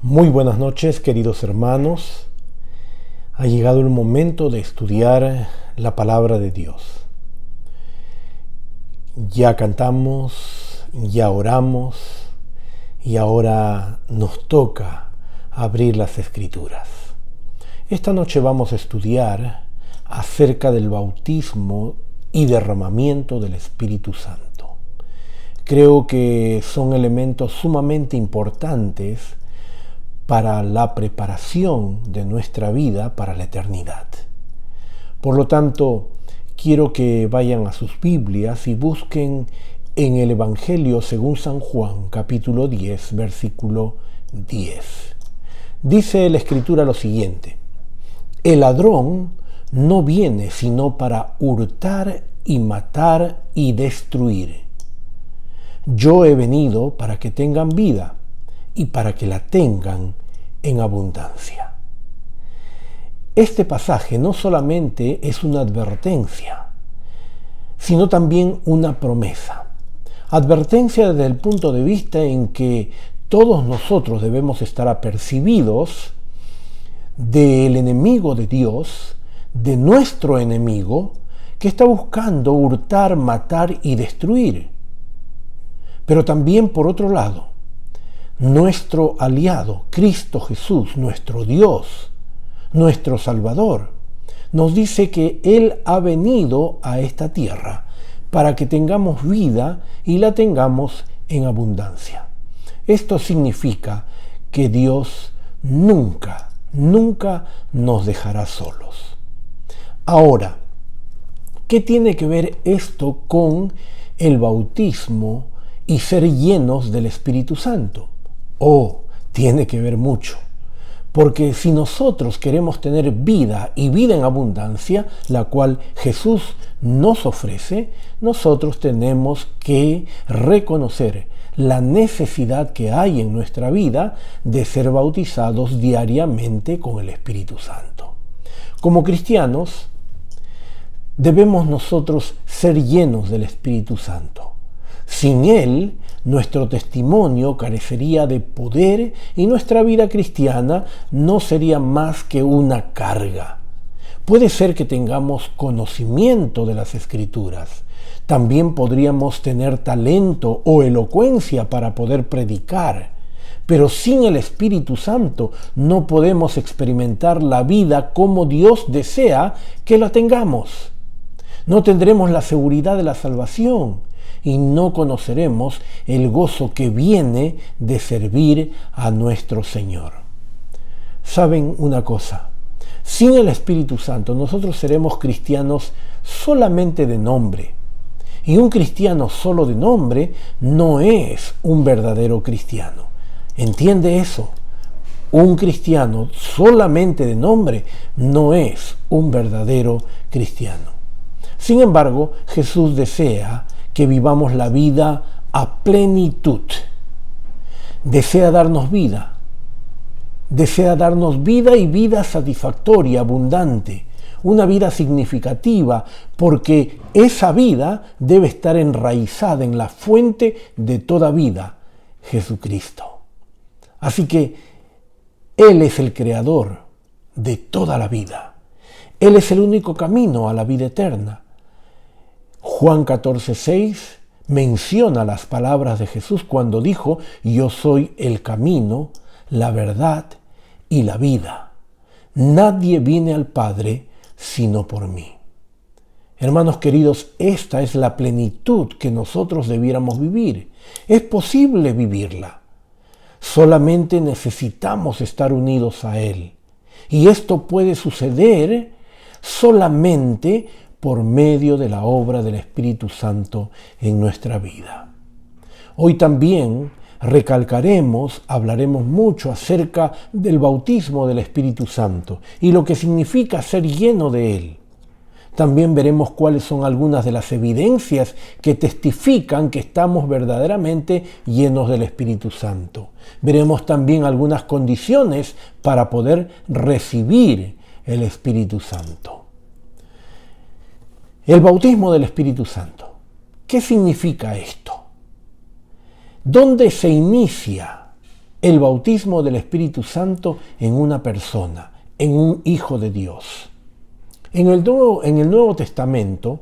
Muy buenas noches, queridos hermanos. Ha llegado el momento de estudiar la palabra de Dios. Ya cantamos, ya oramos y ahora nos toca abrir las Escrituras. Esta noche vamos a estudiar acerca del bautismo y derramamiento del Espíritu Santo. Creo que son elementos sumamente importantes para la preparación de nuestra vida para la eternidad. Por lo tanto, quiero que vayan a sus Biblias y busquen en el Evangelio según San Juan, capítulo 10, versículo 10. Dice la Escritura lo siguiente: el ladrón no viene sino para hurtar y matar y destruir. Yo he venido para que tengan vida y para que la tengan en abundancia. Este pasaje no solamente es una advertencia, sino también una promesa. Advertencia desde el punto de vista en que todos nosotros debemos estar apercibidos del enemigo de Dios, de nuestro enemigo, que está buscando hurtar, matar y destruir. Pero también, por otro lado, nuestro aliado, Cristo Jesús, nuestro Dios, nuestro Salvador, nos dice que Él ha venido a esta tierra para que tengamos vida y la tengamos en abundancia. Esto significa que Dios nunca nos dejará solos. Ahora, ¿qué tiene que ver esto con el bautismo y ser llenos del Espíritu Santo? Tiene que ver mucho, porque si nosotros queremos tener vida y vida en abundancia, la cual Jesús nos ofrece, nosotros tenemos que reconocer la necesidad que hay en nuestra vida de ser bautizados diariamente con el Espíritu Santo. Como cristianos, debemos nosotros ser llenos del Espíritu Santo. Sin Él, nuestro testimonio carecería de poder y nuestra vida cristiana no sería más que una carga. Puede ser que tengamos conocimiento de las Escrituras. También podríamos tener talento o elocuencia para poder predicar. Pero sin el Espíritu Santo no podemos experimentar la vida como Dios desea que la tengamos. No tendremos la seguridad de la salvación y no conoceremos el gozo que viene de servir a nuestro Señor. ¿Saben una cosa? Sin el Espíritu Santo nosotros seremos cristianos solamente de nombre. Y un cristiano solo de nombre no es un verdadero cristiano. ¿Entiende eso? Un cristiano solamente de nombre no es un verdadero cristiano. Sin embargo, Jesús desea que vivamos la vida a plenitud. Desea darnos vida. Desea darnos vida y vida satisfactoria, abundante. Una vida significativa, porque esa vida debe estar enraizada en la fuente de toda vida, Jesucristo. Así que Él es el creador de toda la vida. Él es el único camino a la vida eterna. Juan 14:6 menciona las palabras de Jesús cuando dijo: yo soy el camino, la verdad y la vida. Nadie viene al Padre sino por mí. Hermanos queridos, esta es la plenitud que nosotros debiéramos vivir. Es posible vivirla. Solamente necesitamos estar unidos a Él. Y esto puede suceder solamente por medio de la obra del Espíritu Santo en nuestra vida. Hoy también hablaremos mucho acerca del bautismo del Espíritu Santo y lo que significa ser lleno de Él. También veremos cuáles son algunas de las evidencias que testifican que estamos verdaderamente llenos del Espíritu Santo. Veremos también algunas condiciones para poder recibir el Espíritu Santo. El bautismo del Espíritu Santo. ¿Qué significa esto? ¿Dónde se inicia el bautismo del Espíritu Santo en una persona, en un hijo de Dios. En el Nuevo Testamento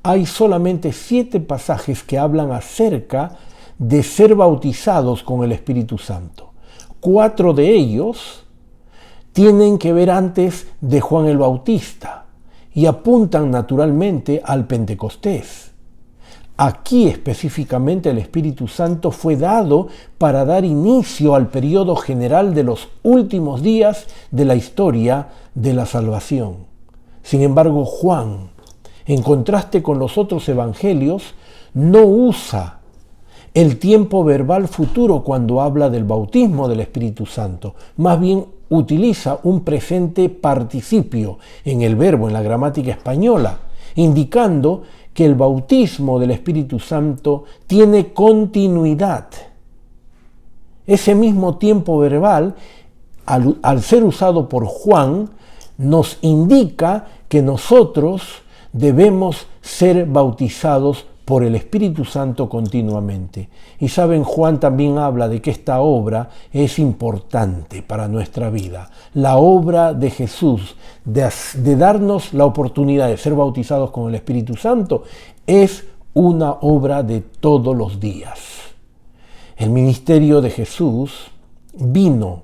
hay solamente 7 pasajes que hablan acerca de ser bautizados con el Espíritu Santo. 4 de ellos tienen que ver antes de Juan el Bautista y apuntan naturalmente al Pentecostés. Aquí específicamente el Espíritu Santo fue dado para dar inicio al periodo general de los últimos días de la historia de la salvación. Sin embargo, Juan, en contraste con los otros evangelios, no usa el tiempo verbal futuro cuando habla del bautismo del Espíritu Santo. Más bien utiliza un presente participio en el verbo, en la gramática española, indicando que el bautismo del Espíritu Santo tiene continuidad. Ese mismo tiempo verbal, al ser usado por Juan, nos indica que nosotros debemos ser bautizados por el Espíritu Santo continuamente. Y saben, Juan también habla de que esta obra es importante para nuestra vida. La obra de Jesús, de darnos la oportunidad de ser bautizados con el Espíritu Santo, es una obra de todos los días. El ministerio de Jesús vino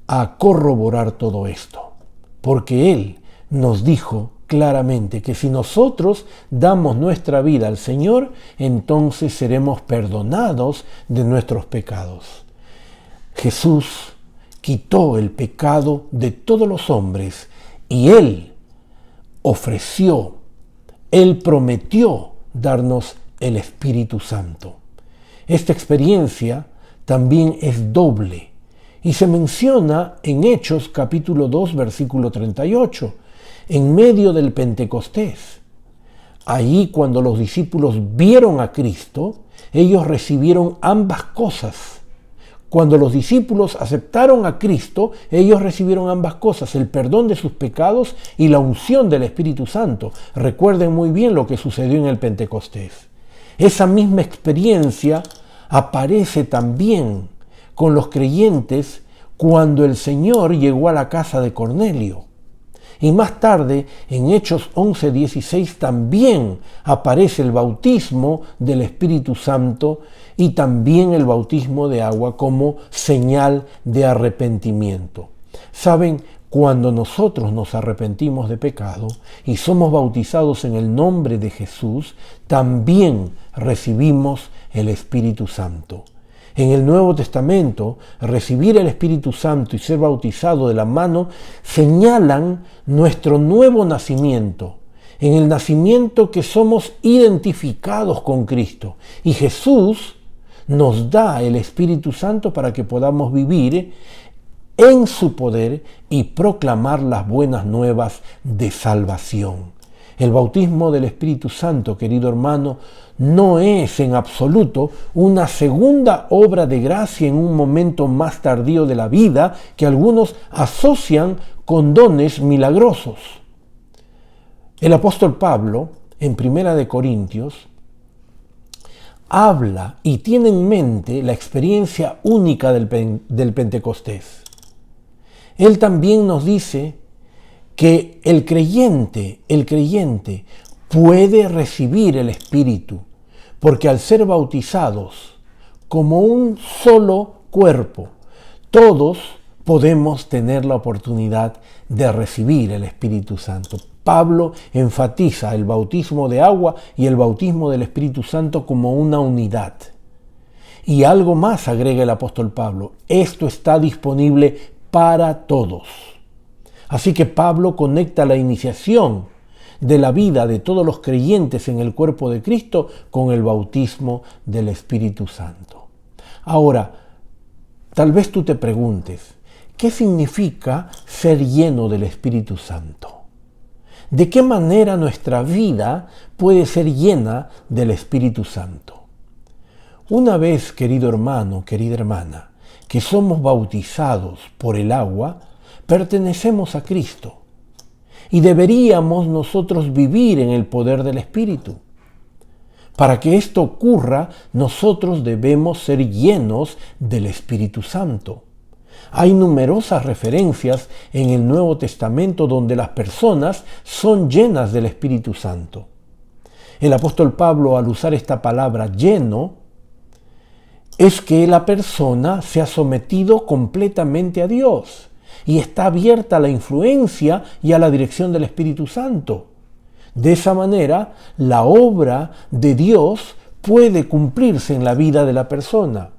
a corroborar todo esto, porque Él nos dijo claramente que si nosotros damos nuestra vida al Señor, entonces seremos perdonados de nuestros pecados. Jesús quitó el pecado de todos los hombres y Él ofreció, Él prometió darnos el Espíritu Santo. Esta experiencia también es doble y se menciona en Hechos capítulo 2 versículo 38. En medio del Pentecostés. Allí, cuando los discípulos vieron a Cristo, ellos recibieron ambas cosas. Cuando los discípulos aceptaron a Cristo, ellos recibieron ambas cosas, el perdón de sus pecados y la unción del Espíritu Santo. Recuerden muy bien lo que sucedió en el Pentecostés. Esa misma experiencia aparece también con los creyentes cuando el Señor llegó a la casa de Cornelio. Y más tarde, en Hechos 11:16, también aparece el bautismo del Espíritu Santo y también el bautismo de agua como señal de arrepentimiento. Saben, cuando nosotros nos arrepentimos de pecado y somos bautizados en el nombre de Jesús, también recibimos el Espíritu Santo. En el Nuevo Testamento, recibir el Espíritu Santo y ser bautizado de la mano señalan nuestro nuevo nacimiento, en el nacimiento que somos identificados con Cristo. Y Jesús nos da el Espíritu Santo para que podamos vivir en su poder y proclamar las buenas nuevas de salvación. El bautismo del Espíritu Santo, querido hermano, no es en absoluto una segunda obra de gracia en un momento más tardío de la vida que algunos asocian con dones milagrosos. El apóstol Pablo, en 1 Corintios, habla y tiene en mente la experiencia única del Pentecostés. Él también nos dice que el creyente puede recibir el Espíritu, porque al ser bautizados como un solo cuerpo, todos podemos tener la oportunidad de recibir el Espíritu Santo. Pablo enfatiza el bautismo de agua y el bautismo del Espíritu Santo como una unidad. Y algo más agrega el apóstol Pablo: esto está disponible para todos. Así que Pablo conecta la iniciación de la vida de todos los creyentes en el cuerpo de Cristo con el bautismo del Espíritu Santo. Ahora, tal vez tú te preguntes, ¿qué significa ser lleno del Espíritu Santo? ¿De qué manera nuestra vida puede ser llena del Espíritu Santo? Una vez, querido hermano, querida hermana, que somos bautizados por el agua, pertenecemos a Cristo y deberíamos nosotros vivir en el poder del Espíritu. Para que esto ocurra, nosotros debemos ser llenos del Espíritu Santo. Hay numerosas referencias en el Nuevo Testamento donde las personas son llenas del Espíritu Santo. El apóstol Pablo, al usar esta palabra lleno, es que la persona se ha sometido completamente a Dios y está abierta a la influencia y a la dirección del Espíritu Santo. De esa manera, la obra de Dios puede cumplirse en la vida de la persona.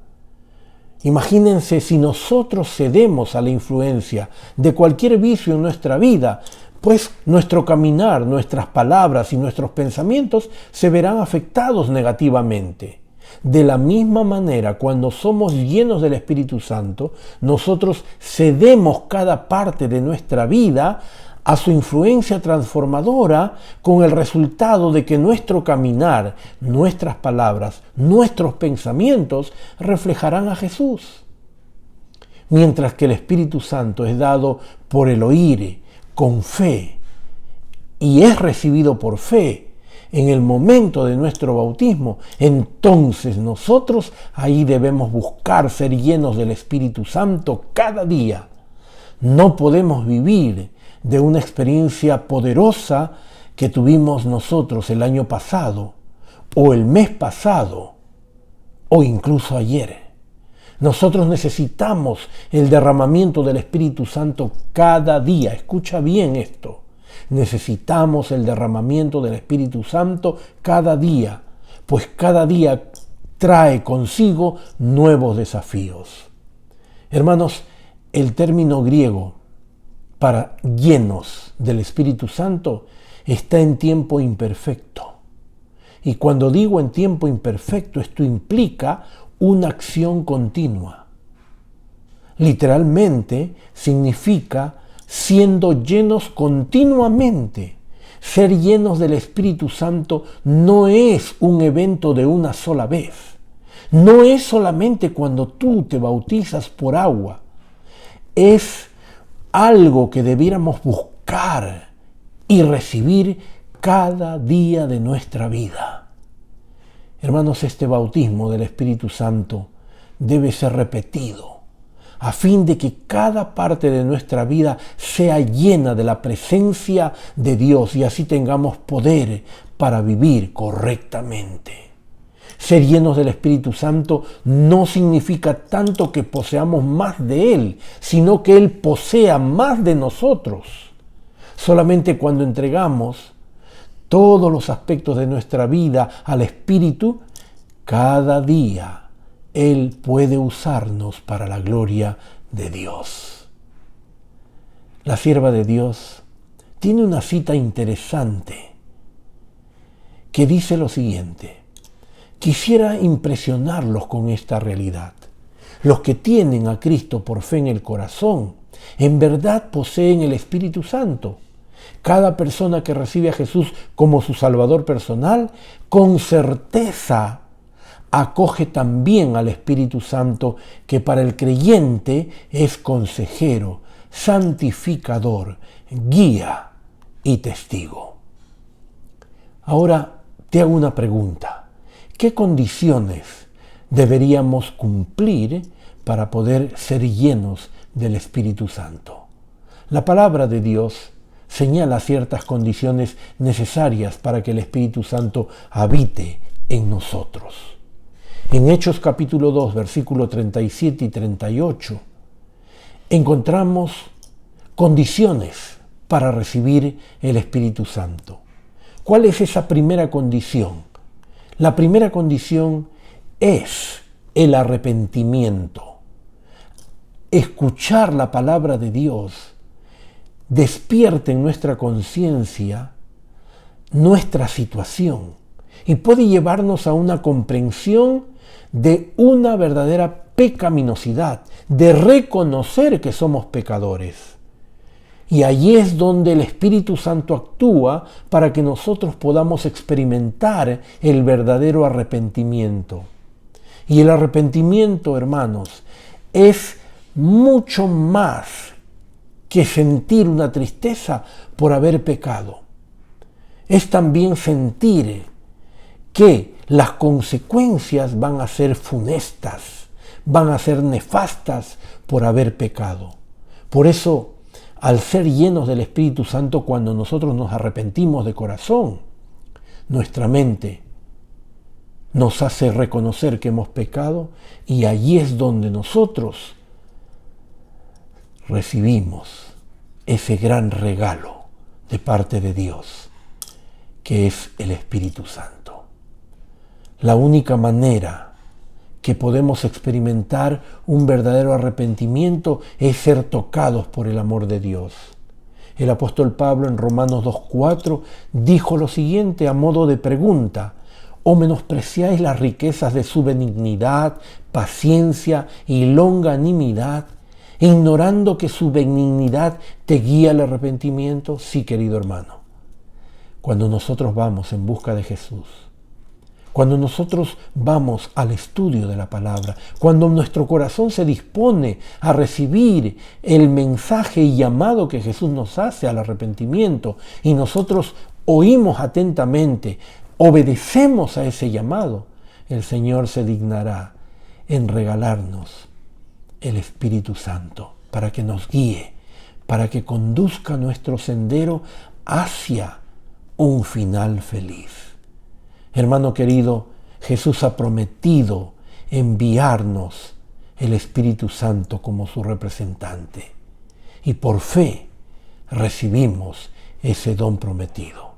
Imagínense si nosotros cedemos a la influencia de cualquier vicio en nuestra vida, pues nuestro caminar, nuestras palabras y nuestros pensamientos se verán afectados negativamente. De la misma manera, cuando somos llenos del Espíritu Santo, nosotros cedemos cada parte de nuestra vida a su influencia transformadora, con el resultado de que nuestro caminar, nuestras palabras, nuestros pensamientos reflejarán a Jesús. Mientras que el Espíritu Santo es dado por el oír, con fe, y es recibido por fe en el momento de nuestro bautismo, entonces nosotros ahí debemos buscar ser llenos del Espíritu Santo cada día. No podemos vivir de una experiencia poderosa que tuvimos nosotros el año pasado, o el mes pasado, o incluso ayer. Nosotros necesitamos el derramamiento del Espíritu Santo cada día. Escucha bien esto. Necesitamos el derramamiento del Espíritu Santo cada día, pues cada día trae consigo nuevos desafíos. Hermanos, el término griego para llenos del Espíritu Santo está en tiempo imperfecto. Y cuando digo en tiempo imperfecto, esto implica una acción continua. Literalmente significa siendo llenos continuamente. Ser llenos del Espíritu Santo no es un evento de una sola vez. No es solamente cuando tú te bautizas por agua. Es algo que debiéramos buscar y recibir cada día de nuestra vida. Hermanos, este bautismo del Espíritu Santo debe ser repetido a fin de que cada parte de nuestra vida sea llena de la presencia de Dios y así tengamos poder para vivir correctamente. Ser llenos del Espíritu Santo no significa tanto que poseamos más de Él, sino que Él posea más de nosotros. Solamente cuando entregamos todos los aspectos de nuestra vida al Espíritu, cada día Él puede usarnos para la gloria de Dios. La sierva de Dios tiene una cita interesante que dice lo siguiente: quisiera impresionarlos con esta realidad. Los que tienen a Cristo por fe en el corazón, en verdad poseen el Espíritu Santo. Cada persona que recibe a Jesús como su Salvador personal, con certeza acoge también al Espíritu Santo, que para el creyente es consejero, santificador, guía y testigo. Ahora te hago una pregunta. ¿Qué condiciones deberíamos cumplir para poder ser llenos del Espíritu Santo? La palabra de Dios señala ciertas condiciones necesarias para que el Espíritu Santo habite en nosotros. En Hechos capítulo 2, versículos 37 y 38, encontramos condiciones para recibir el Espíritu Santo. ¿Cuál es esa primera condición? La primera condición es el arrepentimiento. Escuchar la palabra de Dios despierte en nuestra conciencia nuestra situación y puede llevarnos a una comprensión de una verdadera pecaminosidad, de reconocer que somos pecadores. Y allí es donde el Espíritu Santo actúa para que nosotros podamos experimentar el verdadero arrepentimiento. Y el arrepentimiento, hermanos, es mucho más que sentir una tristeza por haber pecado. Es también sentir que las consecuencias van a ser funestas, van a ser nefastas por haber pecado. Por eso, al ser llenos del Espíritu Santo, cuando nosotros nos arrepentimos de corazón, nuestra mente nos hace reconocer que hemos pecado y allí es donde nosotros recibimos ese gran regalo de parte de Dios, que es el Espíritu Santo. La única manera que podemos experimentar un verdadero arrepentimiento es ser tocados por el amor de Dios. El apóstol Pablo en Romanos 2:4 dijo lo siguiente a modo de pregunta: ¿o menospreciáis las riquezas de su benignidad, paciencia y longanimidad, ignorando que su benignidad te guía al arrepentimiento? Sí, querido hermano. Cuando nosotros vamos en busca de Jesús, cuando nosotros vamos al estudio de la palabra, cuando nuestro corazón se dispone a recibir el mensaje y llamado que Jesús nos hace al arrepentimiento y nosotros oímos atentamente, obedecemos a ese llamado, el Señor se dignará en regalarnos el Espíritu Santo para que nos guíe, para que conduzca nuestro sendero hacia un final feliz. Hermano querido, Jesús ha prometido enviarnos el Espíritu Santo como su representante y por fe recibimos ese don prometido.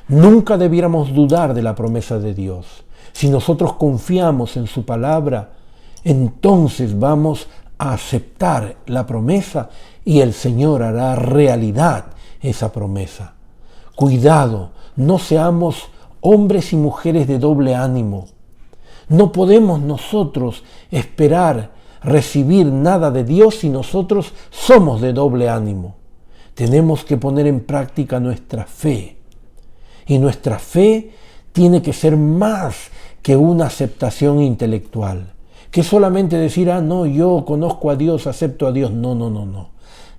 Nunca debiéramos dudar de la promesa de Dios. Si nosotros confiamos en su palabra, entonces vamos a aceptar la promesa y el Señor hará realidad esa promesa. Cuidado, no seamos hombres y mujeres de doble ánimo. No podemos nosotros esperar recibir nada de Dios si nosotros somos de doble ánimo. Tenemos que poner en práctica nuestra fe. Y nuestra fe tiene que ser más que una aceptación intelectual. Que solamente decir, no, yo conozco a Dios, acepto a Dios. No.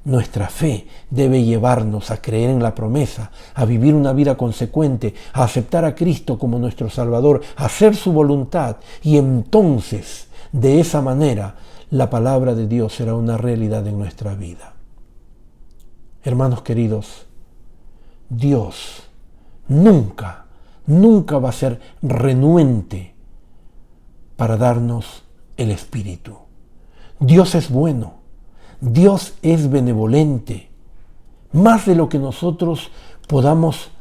Nuestra fe debe llevarnos a creer en la promesa, a vivir una vida consecuente, a aceptar a Cristo como nuestro Salvador, a hacer su voluntad. Y entonces, de esa manera, la palabra de Dios será una realidad en nuestra vida. Hermanos queridos, Dios nunca va a ser renuente para darnos el Espíritu. Dios es bueno. Dios es benevolente, más de lo que nosotros podamos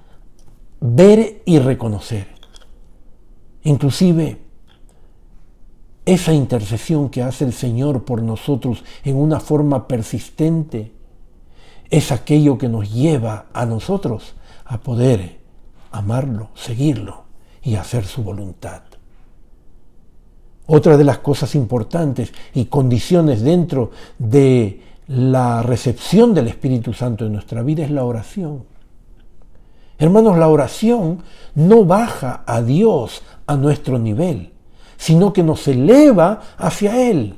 ver y reconocer. Inclusive, esa intercesión que hace el Señor por nosotros en una forma persistente es aquello que nos lleva a nosotros a poder amarlo, seguirlo y hacer su voluntad. Otra de las cosas importantes y condiciones dentro de la recepción del Espíritu Santo en nuestra vida es la oración. Hermanos, la oración no baja a Dios a nuestro nivel, sino que nos eleva hacia Él.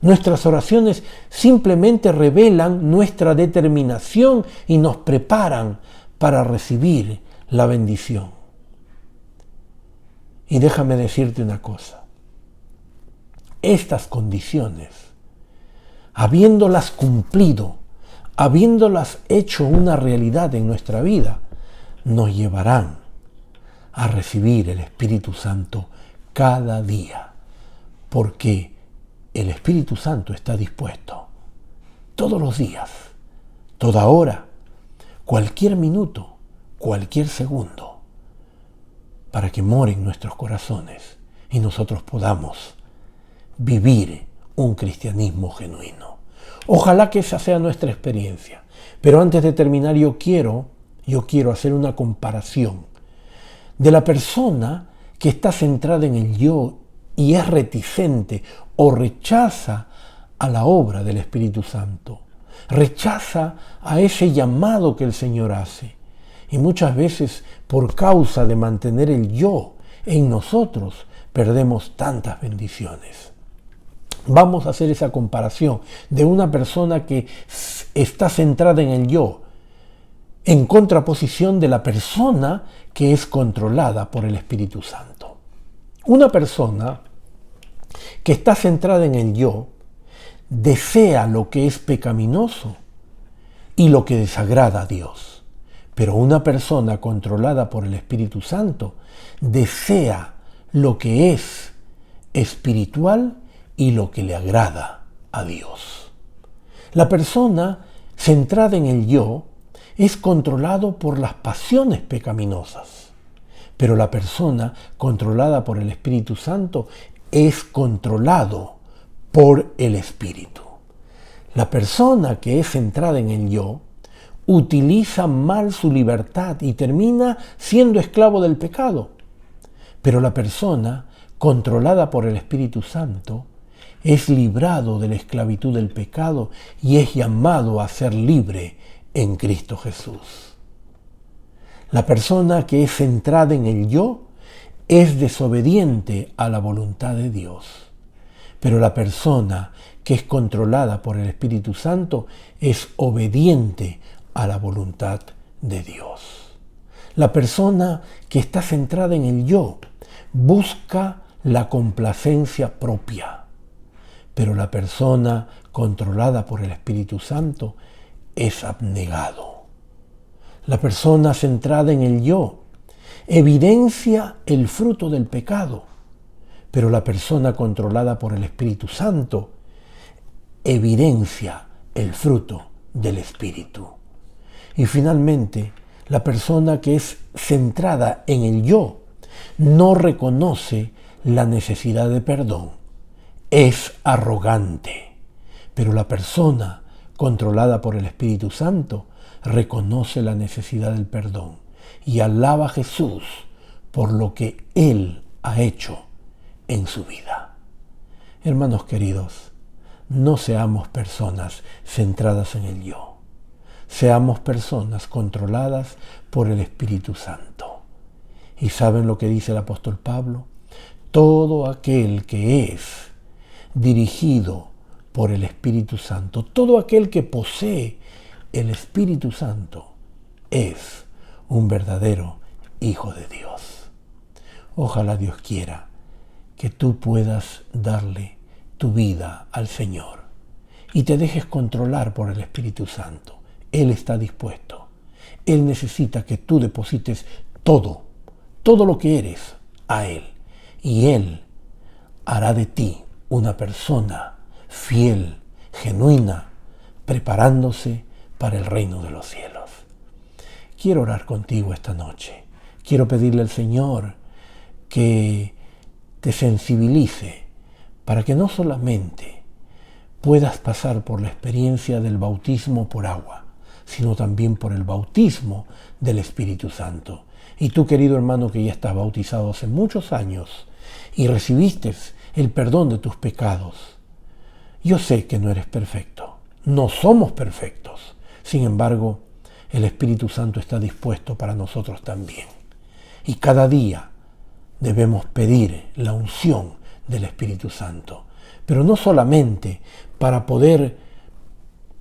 Nuestras oraciones simplemente revelan nuestra determinación y nos preparan para recibir la bendición. Y déjame decirte una cosa. Estas condiciones, habiéndolas cumplido, habiéndolas hecho una realidad en nuestra vida, nos llevarán a recibir el Espíritu Santo cada día, porque el Espíritu Santo está dispuesto todos los días, toda hora, cualquier minuto, cualquier segundo, para que more en nuestros corazones y nosotros podamos vivir un cristianismo genuino. Ojalá que esa sea nuestra experiencia. Pero antes de terminar, yo quiero hacer una comparación de la persona que está centrada en el yo y es reticente o rechaza a la obra del Espíritu Santo. Rechaza a ese llamado que el Señor hace. Y muchas veces, por causa de mantener el yo en nosotros, perdemos tantas bendiciones. Vamos a hacer esa comparación de una persona que está centrada en el yo en contraposición de la persona que es controlada por el Espíritu Santo. Una persona que está centrada en el yo desea lo que es pecaminoso y lo que desagrada a Dios. Pero una persona controlada por el Espíritu Santo desea lo que es espiritual y lo que le agrada a Dios. La persona centrada en el yo es controlado por las pasiones pecaminosas, pero la persona controlada por el Espíritu Santo es controlado por el Espíritu. La persona que es centrada en el yo utiliza mal su libertad y termina siendo esclavo del pecado. Pero la persona controlada por el Espíritu Santo es librado de la esclavitud del pecado y es llamado a ser libre en Cristo Jesús. La persona que es centrada en el yo es desobediente a la voluntad de Dios. Pero la persona que es controlada por el Espíritu Santo es obediente a la voluntad de Dios. La persona que está centrada en el yo busca la complacencia propia, pero la persona controlada por el Espíritu Santo es abnegado. La persona centrada en el yo evidencia el fruto del pecado, pero la persona controlada por el Espíritu Santo evidencia el fruto del Espíritu. Y finalmente, la persona que es centrada en el yo no reconoce la necesidad de perdón. Es arrogante. Pero la persona controlada por el Espíritu Santo reconoce la necesidad del perdón y alaba a Jesús por lo que Él ha hecho en su vida. Hermanos queridos, no seamos personas centradas en el yo. Seamos personas controladas por el Espíritu Santo. ¿Y saben lo que dice el apóstol Pablo? Todo aquel que es dirigido por el Espíritu Santo, todo aquel que posee el Espíritu Santo, es un verdadero hijo de Dios. Ojalá Dios quiera que tú puedas darle tu vida al Señor y te dejes controlar por el Espíritu Santo. Él está dispuesto. Él necesita que tú deposites todo lo que eres a Él. Y Él hará de ti una persona fiel, genuina, preparándose para el reino de los cielos. Quiero orar contigo esta noche. Quiero pedirle al Señor que te sensibilice para que no solamente puedas pasar por la experiencia del bautismo por agua, sino también por el bautismo del Espíritu Santo. Y tú, querido hermano, que ya estás bautizado hace muchos años y recibiste el perdón de tus pecados, yo sé que no eres perfecto, no somos perfectos. Sin embargo, el Espíritu Santo está dispuesto para nosotros también. Y cada día debemos pedir la unción del Espíritu Santo. Pero no solamente para poder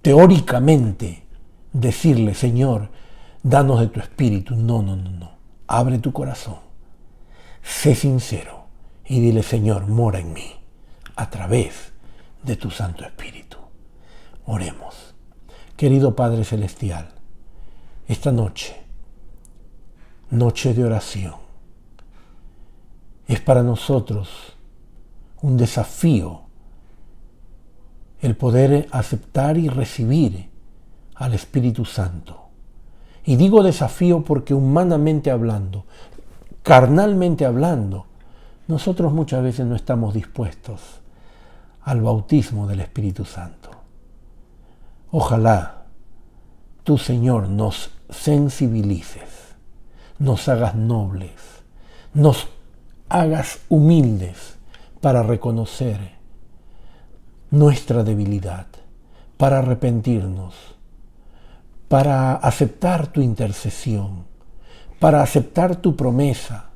teóricamente decirle, Señor, danos de tu Espíritu. No. Abre tu corazón. Sé sincero y dile, Señor, mora en mí a través de tu Santo Espíritu. Oremos. Querido Padre Celestial, esta noche de oración, es para nosotros un desafío el poder aceptar y recibir al Espíritu Santo. Y digo desafío porque humanamente hablando, carnalmente hablando, nosotros muchas veces no estamos dispuestos al bautismo del Espíritu Santo. Ojalá tú, Señor, nos sensibilices, nos hagas nobles, nos hagas humildes para reconocer nuestra debilidad, para arrepentirnos, para aceptar tu intercesión, para aceptar tu promesa,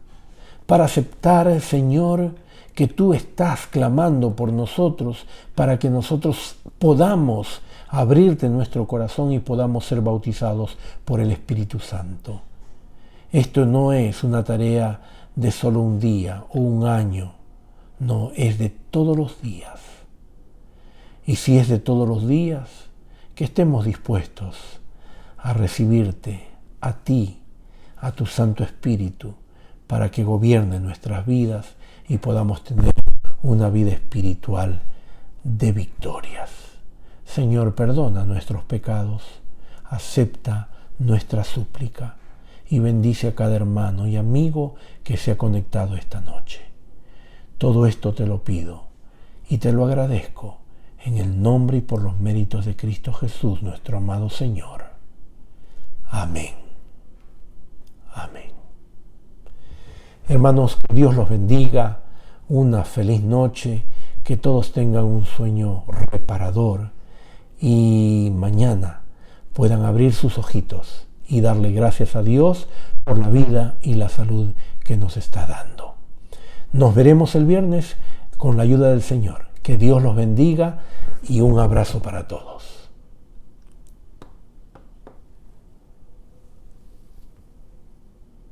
para aceptar, Señor, que tú estás clamando por nosotros para que nosotros podamos abrirte nuestro corazón y podamos ser bautizados por el Espíritu Santo. Esto no es una tarea de solo un día o un año, no, es de todos los días. Y si es de todos los días, que estemos dispuestos a recibirte, a ti, a tu Santo Espíritu, para que gobierne nuestras vidas y podamos tener una vida espiritual de victorias. Señor, perdona nuestros pecados, acepta nuestra súplica y bendice a cada hermano y amigo que se ha conectado esta noche. Todo esto te lo pido y te lo agradezco en el nombre y por los méritos de Cristo Jesús, nuestro amado Señor. Amén. Amén. Hermanos, que Dios los bendiga, una feliz noche, que todos tengan un sueño reparador y mañana puedan abrir sus ojitos y darle gracias a Dios por la vida y la salud que nos está dando. Nos veremos el viernes con la ayuda del Señor. Que Dios los bendiga y un abrazo para todos.